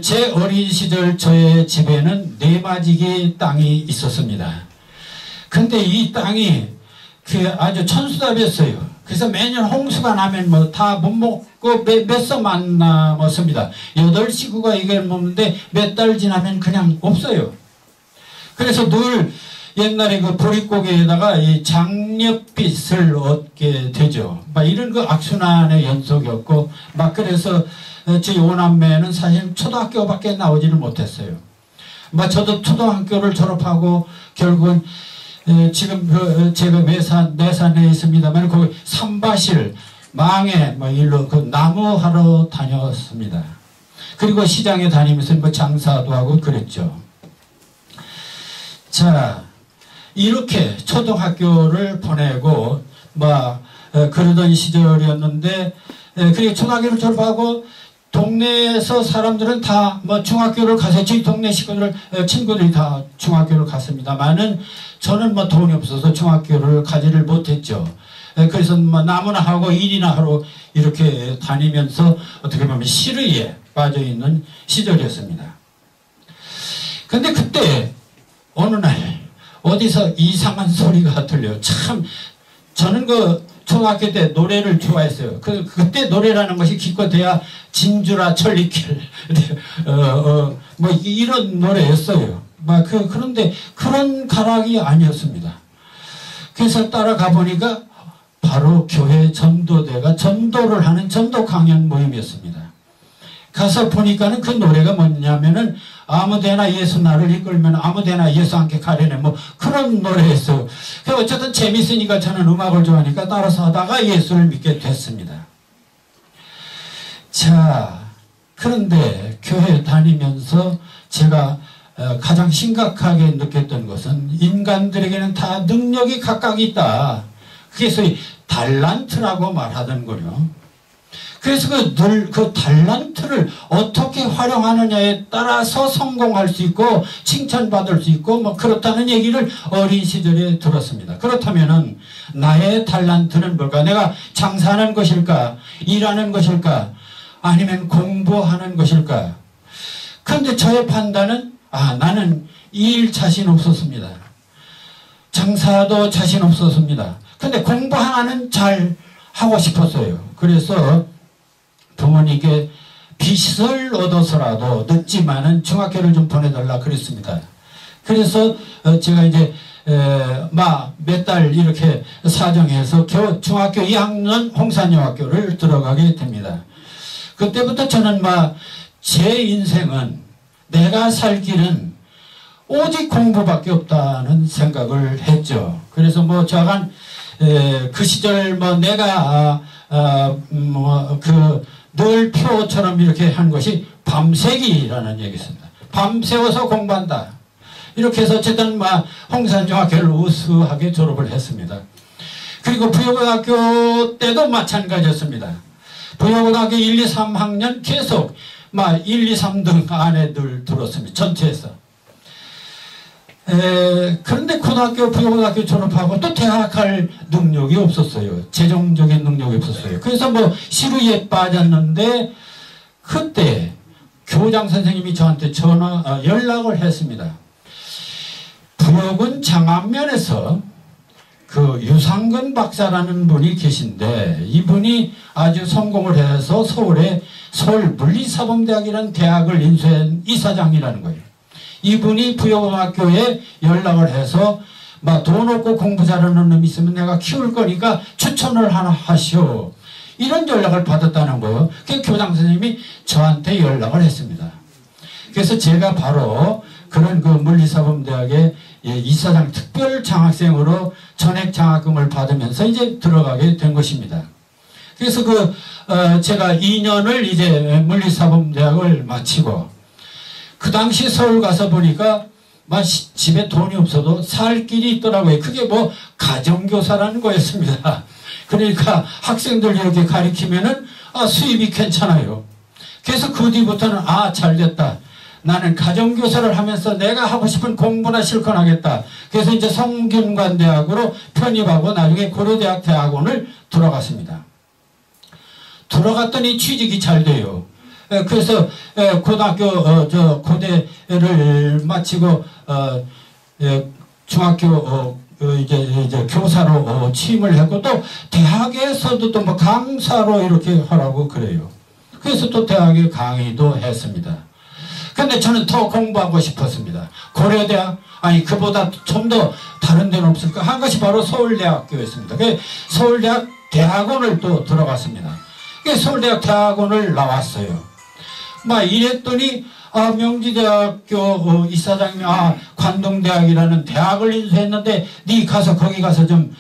제 어린 시절 저의 집에는 4마지기 땅이 있었습니다. 근데 이 땅이 아주 천수답이었어요. 그래서 매년 홍수가 나면 뭐 다 못 먹고 몇 서만 남았습니다. 8식구가 이걸 먹는데 몇 달 지나면 그냥 없어요. 그래서 늘 옛날에 그 보릿고개에다가 이 장밋빛을 얻게 되죠. 막 이런 그 악순환의 연속이었고, 막 그래서 저희 5남매는 사실 초등학교밖에 나오지를 못했어요. 막 저도 초등학교를 졸업하고 결국은 지금 제가 내산에 있습니다만 거기 삼바실 망에 뭐 일로 그 나무하러 다녔습니다. 그리고 시장에 다니면서 뭐 장사도 하고 그랬죠. 자, 이렇게 초등학교를 보내고 막 그러던 시절이었는데, 그리고 초등학교를 졸업하고 동네에서 사람들은 다 뭐 중학교를 가서 저희 동네 친구들이 다 중학교를 갔습니다만은 저는 뭐 돈이 없어서 중학교를 가지를 못했죠. 그래서 뭐 나무나 하고 일이나 하러 이렇게 다니면서 어떻게 보면 시르에 빠져 있는 시절이었습니다. 근데 그때 어느 날 어디서 이상한 소리가 들려요. 참 저는 초등학교 때 노래를 좋아했어요. 그때 노래라는 것이 기껏해야 진주라 천리길 뭐 이런 노래였어요. 막 그런데 그런 가락이 아니었습니다. 그래서 따라가 보니까 바로 교회 전도대가 전도를 하는 전도 강연 모임이었습니다. 가서 보니까는 그 노래가 뭐냐면은 아무데나 예수 나를 이끌면 아무데나 예수 함께 가려네 뭐 그런 노래였어요. 어쨌든 재밌으니까 저는 음악을 좋아하니까 따라서 하다가 예수를 믿게 됐습니다. 자, 그런데 교회 다니면서 제가 가장 심각하게 느꼈던 것은 인간들에게는 다 능력이 각각 있다. 그게 소위 달란트라고 말하던군요. 그래서 그 달란트를 어떻게 활용하느냐에 따라서 성공할 수 있고 칭찬받을 수 있고 뭐 그렇다는 얘기를 어린 시절에 들었습니다. 그렇다면은 나의 달란트는 뭘까? 내가 장사하는 것일까? 일하는 것일까? 아니면 공부하는 것일까? 그런데 저의 판단은 나는 일 자신 없었습니다. 장사도 자신 없었습니다. 근데 공부 하나는 잘 하고 싶었어요. 그래서 부모님께 빚을 얻어서라도 늦지만은 중학교를 좀 보내달라 그랬습니다. 그래서 제가 이제 몇 달 이렇게 사정해서 중학교 2학년 홍산여학교를 들어가게 됩니다. 그때부터 저는 제 인생은 내가 살 길은 오직 공부밖에 없다는 생각을 했죠. 그래서 저간 그 시절 내가 늘 표처럼 이렇게 한 것이 밤새기라는 얘기였습니다. 밤새워서 공부한다. 이렇게 해서 어쨌든 홍산중학교를 우수하게 졸업을 했습니다. 그리고 부여고등학교 때도 마찬가지였습니다. 부여고등학교 1, 2, 3학년 계속 1, 2, 3등 안에 늘 들었습니다. 전체에서. 그런데 부여고등학교 졸업하고 또 대학할 능력이 없었어요. 재정적인 능력이 없었어요. 그래서 시루에 빠졌는데 그때 교장 선생님이 저한테 연락을 했습니다. 부여군 장안면에서 유상근 박사라는 분이 계신데 이분이 아주 성공을 해서 서울 물리사범대학이라는 대학을 인수한 이사장이라는 거예요. 이분이 부여고등학교에 연락을 해서 돈 없고 공부 잘하는 놈 있으면 내가 키울 거니까 추천을 하나 하시오. 이런 연락을 받았다는 거예요. 그 교장 선생님이 저한테 연락을 했습니다. 그래서 제가 바로 그런 물리사범대학의 이사장 특별 장학생으로 전액 장학금을 받으면서 이제 들어가게 된 것입니다. 그래서 제가 2년을 이제 물리사범대학을 마치고 그 당시 서울 가서 보니까 집에 돈이 없어도 살 길이 있더라고요. 그게 가정교사라는 거였습니다. 그러니까 학생들 이렇게 가르치면은 수입이 괜찮아요. 그래서 그 뒤부터는 잘됐다. 나는 가정교사를 하면서 내가 하고 싶은 공부나 실컷 하겠다. 그래서 이제 성균관대학으로 편입하고 나중에 고려대학 대학원을 들어갔습니다. 들어갔더니 취직이 잘 돼요. 그래서 고등학교 고대를 마치고 중학교 이제 교사로 취임을 했고 또 대학에서도 또 뭐 강사로 이렇게 하라고 그래요. 그래서 또 대학에 강의도 했습니다. 근데 저는 더 공부하고 싶었습니다. 고려대학 아니 그보다 좀 더 다른 데는 없을까 한 것이 바로 서울대학교였습니다. 서울대학 대학원을 또 들어갔습니다. 서울대학 대학원을 나왔어요. 막 이랬더니 명지대학교 이사장님이 관동대학이라는 대학을 인수했는데 네 가서 거기 가서 좀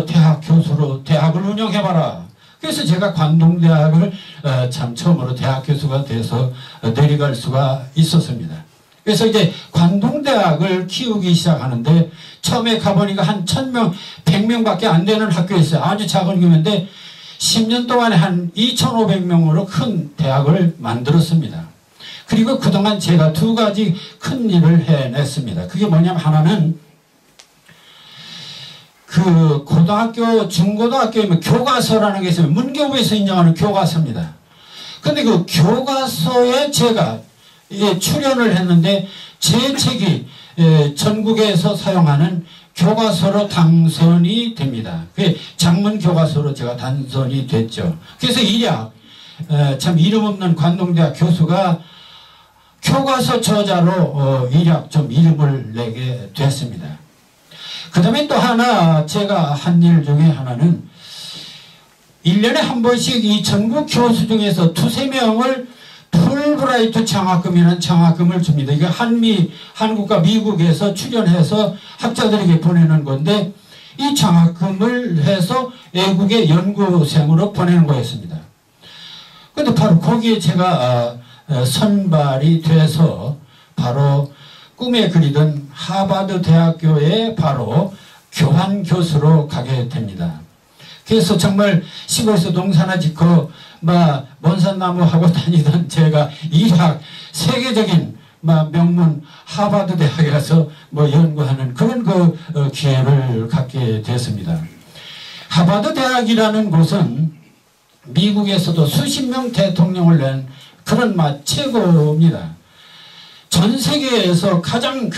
대학 교수로 대학을 운영해봐라. 그래서 제가 관동대학을 참 처음으로 대학 교수가 돼서 내려갈 수가 있었습니다. 그래서 이제 관동대학을 키우기 시작하는데 처음에 가보니까 한 1000명, 100명밖에 안 되는 학교였어요. 아주 작은 규모인데 10년 동안에 한 2500명으로 큰 대학을 만들었습니다. 그리고 그동안 제가 두 가지 큰 일을 해냈습니다. 그게 뭐냐면 하나는 그 고등학교, 중고등학교에 교과서라는 게 있어요. 문교부에서 인정하는 교과서입니다. 근데 그 교과서에 제가 출연을 했는데 제 책이 전국에서 사용하는 교과서로 당선이 됩니다. 장문 교과서로 제가 당선이 됐죠. 그래서 일약 참 이름 없는 관동대학 교수가 교과서 저자로 일약 좀 이름을 내게 됐습니다. 그 다음에 또 하나 제가 한 일 중에 하나는 1년에 한 번씩 이 전국 교수 중에서 2~3명을 풀브라이트 장학금이라는 장학금을 줍니다. 이게 한국과 미국에서 출연해서 학자들에게 보내는 건데 이 장학금을 해서 외국의 연구생으로 보내는 거였습니다. 근데 바로 거기에 제가 선발이 돼서 바로 꿈에 그리던 하버드 대학교에 바로 교환 교수로 가게 됩니다. 그래서 정말 시골에서 농사나 짓고 먼산나무 하고 다니던 제가 일학 세계적인 명문 하버드 대학에 가서 연구하는 그런 기회를 갖게 됐습니다. 하버드 대학이라는 곳은 미국에서도 수십 명 대통령을 낸 그런 최고입니다. 전 세계에서 가장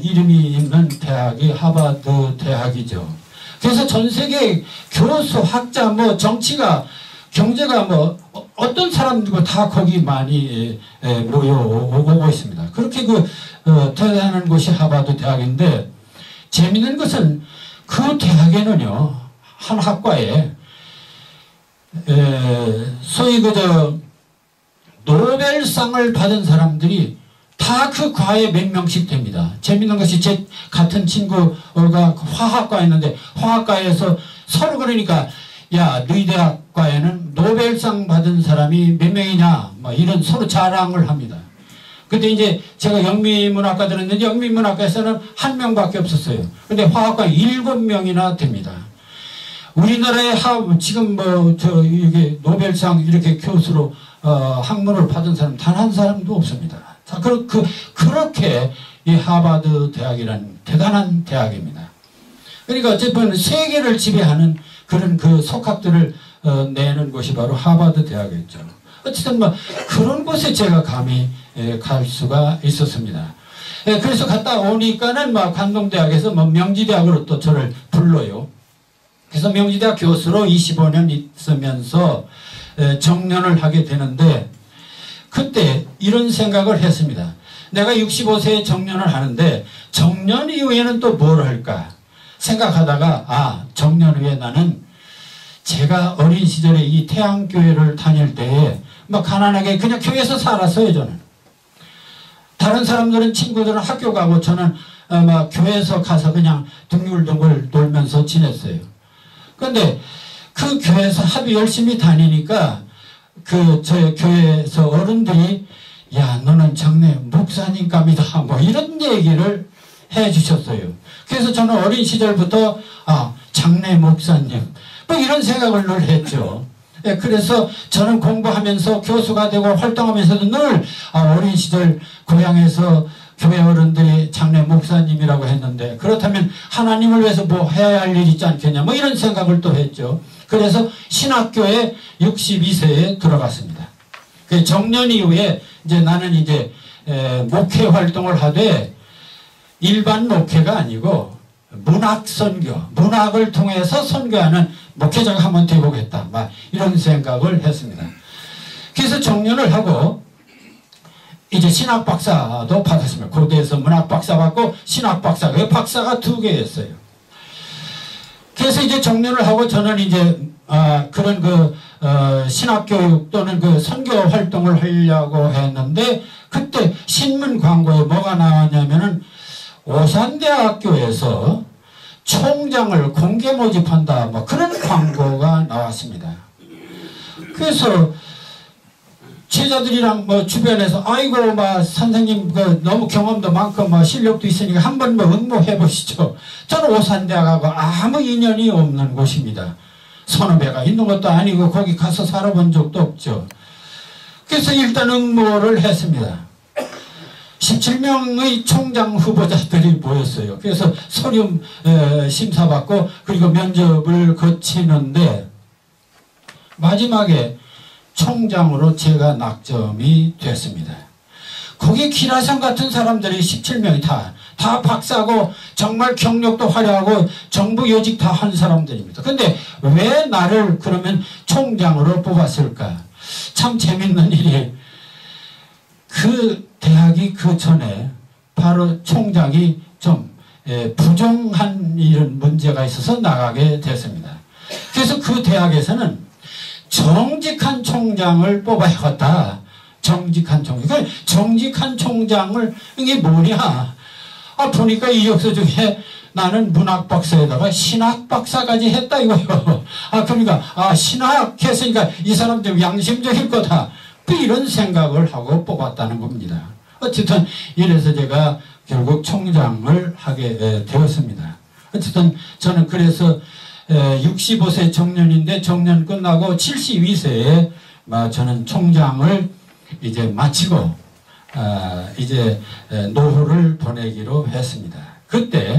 이름이 있는 대학이 하버드 대학이죠. 그래서 전 세계 교수, 학자, 정치가, 경제가 어떤 사람들도 다 거기 많이 모여오고 있습니다. 그렇게 대단한 곳이 하버드 대학인데 재밌는 것은 그 대학에는요, 한 학과에 소위 노벨상을 받은 사람들이 다 그 과에 몇 명씩 됩니다. 재밌는 것이 제 같은 친구가 화학과에 있는데 화학과에서 서로 그러니까 야 너희 대학과에는 노벨상 받은 사람이 몇 명이냐 이런 서로 자랑을 합니다. 근데 이제 제가 영미문학과 들었는데 영미문학과에서는 한 명밖에 없었어요. 근데 화학과 7명이나 됩니다. 우리나라에 지금 이게 노벨상 이렇게 교수로 학문을 받은 사람 단 한 사람도 없습니다. 자, 그렇게 이 하버드 대학이라는 대단한 대학입니다. 그러니까 어쨌든 세계를 지배하는 그런 속학들을 내는 곳이 바로 하버드 대학이었죠. 어쨌든 그런 곳에 제가 감히 갈 수가 있었습니다. 그래서 갔다 오니까는 관동대학에서 명지대학으로 또 저를 불러요. 그래서 명지대학 교수로 25년 있으면서 정년을 하게 되는데 그때 이런 생각을 했습니다. 내가 65세에 정년을 하는데 정년 이후에는 또 뭘 할까 생각하다가 정년 후에 나는 제가 어린 시절에 이 태양교회를 다닐 때에 가난하게 그냥 교회에서 살았어요. 저는 다른 사람들은 친구들은 학교 가고 저는 교회에서 가서 그냥 둥글둥글 놀면서 지냈어요. 그런데 그 교회에서 하도 열심히 다니니까 저희 교회에서 어른들이 야 너는 장래 목사님감이다 이런 얘기를 해 주셨어요. 그래서 저는 어린 시절부터 장래 목사님 이런 생각을 늘 했죠. 그래서 저는 공부하면서 교수가 되고 활동하면서도 늘 어린 시절 고향에서 교회 어른들이 장래 목사님이라고 했는데 그렇다면 하나님을 위해서 해야 할 일 있지 않겠냐 이런 생각을 또 했죠. 그래서 신학교에 62세에 들어갔습니다. 그 정년 이후에 이제 나는 이제 목회 활동을 하되 일반 목회가 아니고 문학 선교, 문학을 통해서 선교하는 목회자가 한번 되보겠다. 막 이런 생각을 했습니다. 그래서 정년을 하고 이제 신학 박사도 받았습니다. 고대에서 문학 박사 받고 신학 박사, 그 박사가 2개였어요. 그래서 이제 정년을 하고 저는 이제 그런 신학 교육 또는 그 선교 활동을 하려고 했는데 그때 신문 광고에 뭐가 나왔냐면은 오산대학교에서 총장을 공개 모집한다, 뭐 그런 광고가 나왔습니다. 그래서 제자들이랑 뭐 주변에서 아이고 막 선생님 너무 경험도 많고 뭐 실력도 있으니까 한번 뭐 응모해 보시죠. 저는 오산대학하고 아무 인연이 없는 곳입니다. 선후배가 있는 것도 아니고 거기 가서 살아본 적도 없죠. 그래서 일단 응모를 했습니다. 17명의 총장 후보자들이 모였어요. 그래서 서류 심사받고 그리고 면접을 거치는데 마지막에 총장으로 제가 낙점이 됐습니다. 거기 기라성 같은 사람들이 17명이 다 박사고 정말 경력도 화려하고 정부 요직 다 한 사람들입니다. 근데 왜 나를 그러면 총장으로 뽑았을까? 참 재밌는 일이, 그 대학이 그 전에 바로 총장이 좀 부정한 이런 문제가 있어서 나가게 됐습니다. 그래서 그 대학에서는 정직한 총장을 뽑아야겠다. 정직한 총장. 정직한 총장을, 이게 뭐냐? 보니까 이력서 중에 나는 문학 박사에다가 신학 박사까지 했다 이거요. 그러니까, 신학 했으니까 이 사람 좀 양심적일 거다. 이런 생각을 하고 뽑았다는 겁니다. 어쨌든 이래서 제가 결국 총장을 하게 되었습니다. 어쨌든 저는 그래서 65세 정년인데 정년 끝나고 72세에 저는 총장을 이제 마치고 이제 노후를 보내기로 했습니다. 그때